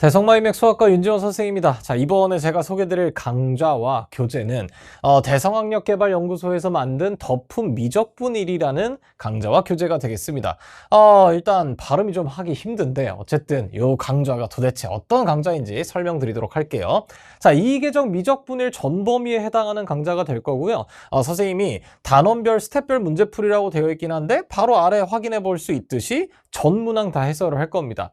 대성마이맥 수학과 윤지원 선생님입니다. 자, 이번에 제가 소개드릴 강좌와 교재는 대성학력개발연구소에서 만든 덮음 미적분일이라는 강좌와 교재가 되겠습니다. 일단 발음이 좀 하기 힘든데 어쨌든 이 강좌가 도대체 어떤 강좌인지 설명드리도록 할게요. 자, 이계정 미적분일 전범위에 해당하는 강좌가 될 거고요. 선생님이 단원별 스텝별 문제풀이라고 되어 있긴 한데 바로 아래 확인해 볼 수 있듯이 전 문항 다 해설을 할 겁니다.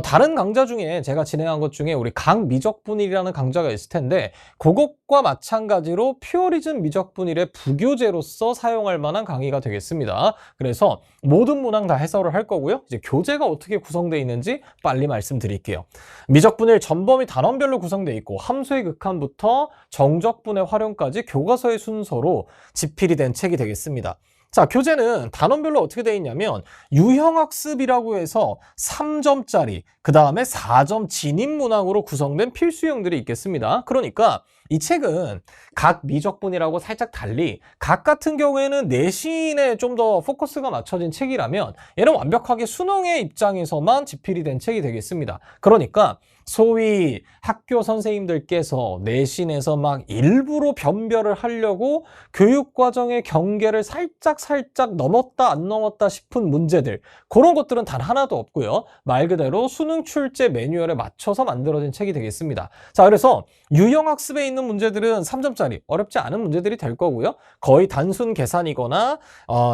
다른 강좌 중에 제가 진행한 것 중에 우리 강미적분일이라는 강좌가 있을 텐데 그것과 마찬가지로 퓨어리즘 미적분일의 부교재로서 사용할 만한 강의가 되겠습니다. 그래서 모든 문항 다 해설을 할 거고요. 이제 교재가 어떻게 구성되어 있는지 빨리 말씀드릴게요. 미적분일 전범위 단원별로 구성되어 있고 함수의 극한부터 정적분의 활용까지 교과서의 순서로 집필이 된 책이 되겠습니다. 자, 교재는 단원별로 어떻게 되어 있냐면 유형학습이라고 해서 3점짜리, 그 다음에 4점 진입문항으로 구성된 필수형들이 있겠습니다. 그러니까 이 책은 각 미적분이라고 살짝 달리 각 같은 경우에는 내신에 좀 더 포커스가 맞춰진 책이라면 얘는 완벽하게 수능의 입장에서만 집필이 된 책이 되겠습니다. 그러니까 소위 학교 선생님들께서 내신에서 막 일부러 변별을 하려고 교육과정의 경계를 살짝 넘었다 안 넘었다 싶은 문제들, 그런 것들은 단 하나도 없고요. 말 그대로 수능 출제 매뉴얼에 맞춰서 만들어진 책이 되겠습니다. 자, 그래서 유형학습에 있는 문제들은 3점짜리 어렵지 않은 문제들이 될 거고요. 거의 단순 계산이거나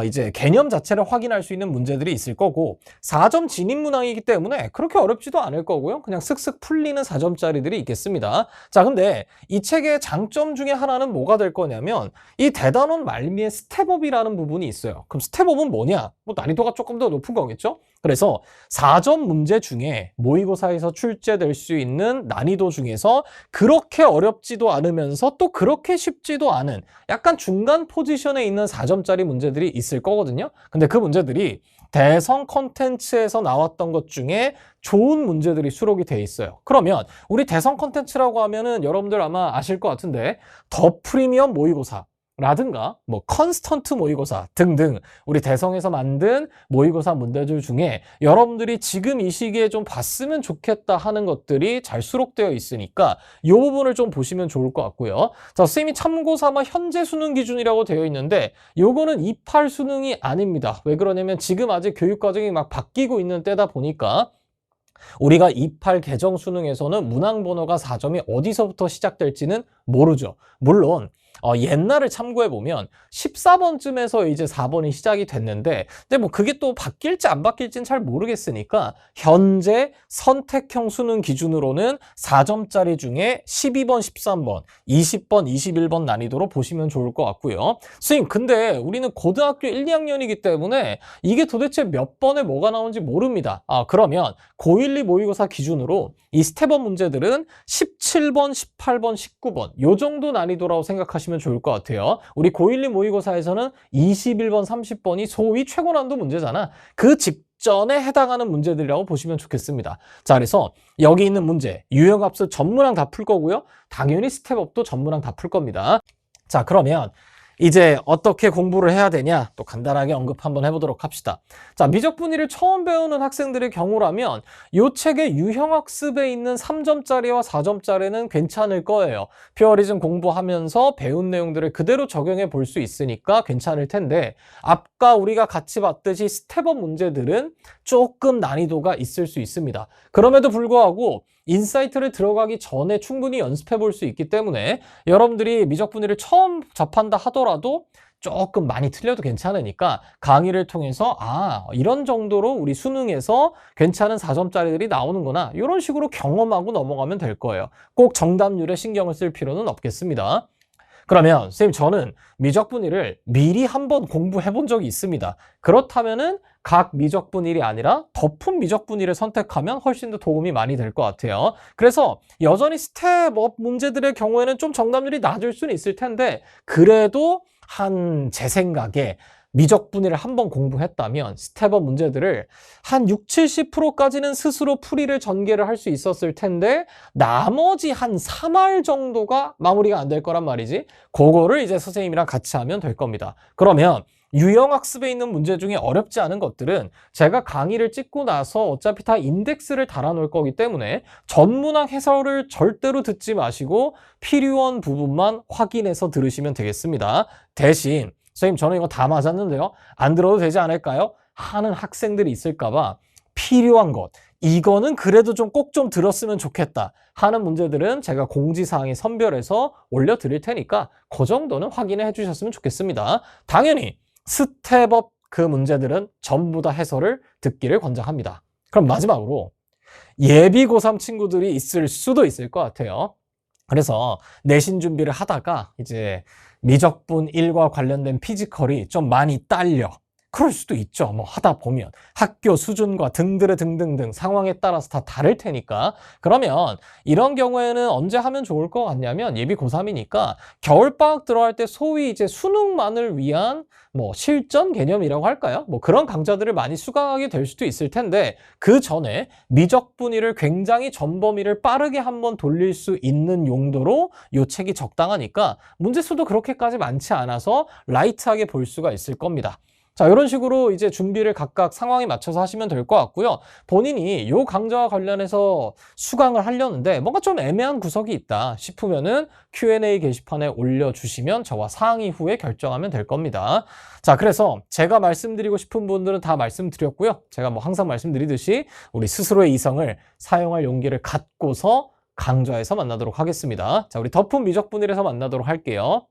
이제 개념 자체를 확인할 수 있는 문제들이 있을 거고, 4점 진입문항이기 때문에 그렇게 어렵지도 않을 거고요. 그냥 슥슥 풀리는 4점짜리들이 있겠습니다. 자, 근데 이 책의 장점 중에 하나는 뭐가 될 거냐면 이 대단원 말미에 스텝업이라는 부분이 있어요. 그럼 스텝업은 뭐냐? 뭐 난이도가 조금 더 높은 거겠죠? 그래서 4점 문제 중에 모의고사에서 출제될 수 있는 난이도 중에서 그렇게 어렵지도 않으면서 또 그렇게 쉽지도 않은 약간 중간 포지션에 있는 4점짜리 문제들이 있을 거거든요. 근데 그 문제들이 대성 컨텐츠에서 나왔던 것 중에 좋은 문제들이 수록이 돼 있어요. 그러면 우리 대성 컨텐츠라고 하면은 여러분들 아마 아실 것 같은데 더 프리미엄 모의고사 라든가 뭐 컨스턴트 모의고사 등등 우리 대성에서 만든 모의고사 문제들 중에 여러분들이 지금 이 시기에 좀 봤으면 좋겠다 하는 것들이 잘 수록되어 있으니까 이 부분을 좀 보시면 좋을 것 같고요. 자, 선생님이 참고 삼아 현재 수능 기준이라고 되어 있는데 요거는 28 수능이 아닙니다. 왜 그러냐면 지금 아직 교육과정이 막 바뀌고 있는 때다 보니까 우리가 28 개정 수능에서는 문항 번호가 4점이 어디서부터 시작될지는 모르죠. 물론 옛날을 참고해보면 14번쯤에서 이제 4번이 시작이 됐는데, 근데 뭐 그게 또 바뀔지 안 바뀔지는 잘 모르겠으니까 현재 선택형 수능 기준으로는 4점짜리 중에 12번, 13번, 20번, 21번 난이도로 보시면 좋을 것 같고요. 선생님, 근데 우리는 고등학교 1, 2학년이기 때문에 이게 도대체 몇 번에 뭐가 나오는지 모릅니다. 그러면 고1, 2 모의고사 기준으로 이 스텝업 문제들은 17번, 18번, 19번 요 정도 난이도라고 생각하시면 좋을 것 같아요. 우리 고1, 2 모의고사에서는 21번, 30번이 소위 최고 난도 문제잖아. 그 직전에 해당하는 문제들이라고 보시면 좋겠습니다. 자, 그래서 여기 있는 문제 유형학습 전문항 다 풀 거고요. 당연히 스텝업도 전문항 다 풀 겁니다. 자, 그러면 이제 어떻게 공부를 해야 되냐? 또 간단하게 언급 한번 해보도록 합시다. 자, 미적분일을 처음 배우는 학생들의 경우라면 이 책의 유형학습에 있는 3점짜리와 4점짜리는 괜찮을 거예요. 퓨어리즘 공부하면서 배운 내용들을 그대로 적용해 볼 수 있으니까 괜찮을 텐데, 아까 우리가 같이 봤듯이 스텝업 문제들은 조금 난이도가 있을 수 있습니다. 그럼에도 불구하고 인사이트를 들어가기 전에 충분히 연습해 볼 수 있기 때문에 여러분들이 미적분일을 처음 접한다 하더라도 조금 많이 틀려도 괜찮으니까 강의를 통해서 이런 정도로 우리 수능에서 괜찮은 4점짜리들이 나오는구나, 이런 식으로 경험하고 넘어가면 될 거예요. 꼭 정답률에 신경을 쓸 필요는 없겠습니다. 그러면 선생님, 저는 미적분일을 미리 한번 공부해 본 적이 있습니다. 그렇다면은 각 미적분일이 아니라 덮음 미적분일을 선택하면 훨씬 더 도움이 많이 될 것 같아요. 그래서 여전히 스텝업 문제들의 경우에는 좀 정답률이 낮을 수는 있을 텐데, 그래도 제 생각에 미적분일을 한번 공부했다면 스텝업 문제들을 한 60, 70%까지는 스스로 풀이를 전개를 할 수 있었을 텐데 나머지 한 3할 정도가 마무리가 안 될 거란 말이지. 그거를 이제 선생님이랑 같이 하면 될 겁니다. 그러면 유형학습에 있는 문제 중에 어렵지 않은 것들은 제가 강의를 찍고 나서 어차피 다 인덱스를 달아놓을 거기 때문에 전문학 해설을 절대로 듣지 마시고 필요한 부분만 확인해서 들으시면 되겠습니다. 대신 선생님 저는 이거 다 맞았는데요. 안 들어도 되지 않을까요? 하는 학생들이 있을까 봐 필요한 것, 이거는 그래도 좀 꼭 좀 들었으면 좋겠다 하는 문제들은 제가 공지사항에 선별해서 올려드릴 테니까 그 정도는 확인해 주셨으면 좋겠습니다. 당연히 스텝업 그 문제들은 전부 다 해설을 듣기를 권장합니다. 그럼 마지막으로 예비 고3 친구들이 있을 수도 있을 것 같아요. 그래서 내신 준비를 하다가 이제 미적분 1과 관련된 피지컬이 좀 많이 딸려. 그럴 수도 있죠. 뭐 하다 보면 학교 수준과 등등 상황에 따라서 다 다를 테니까. 그러면 이런 경우에는 언제 하면 좋을 것 같냐면 예비 고3이니까 겨울방학 들어갈 때 소위 이제 수능만을 위한 뭐 실전 개념이라고 할까요? 뭐 그런 강좌들을 많이 수강하게 될 수도 있을 텐데 그 전에 미적분위를 굉장히 전범위를 빠르게 한번 돌릴 수 있는 용도로 이 책이 적당하니까 문제수도 그렇게까지 많지 않아서 라이트하게 볼 수가 있을 겁니다. 자, 이런 식으로 이제 준비를 각각 상황에 맞춰서 하시면 될 것 같고요. 본인이 이 강좌와 관련해서 수강을 하려는데 뭔가 좀 애매한 구석이 있다 싶으면은 Q&A 게시판에 올려주시면 저와 상의 후에 결정하면 될 겁니다. 자, 그래서 제가 말씀드리고 싶은 분들은 다 말씀드렸고요. 제가 뭐 항상 말씀드리듯이 우리 스스로의 이성을 사용할 용기를 갖고서 강좌에서 만나도록 하겠습니다. 자, 우리 덕분 미적분일에서 만나도록 할게요.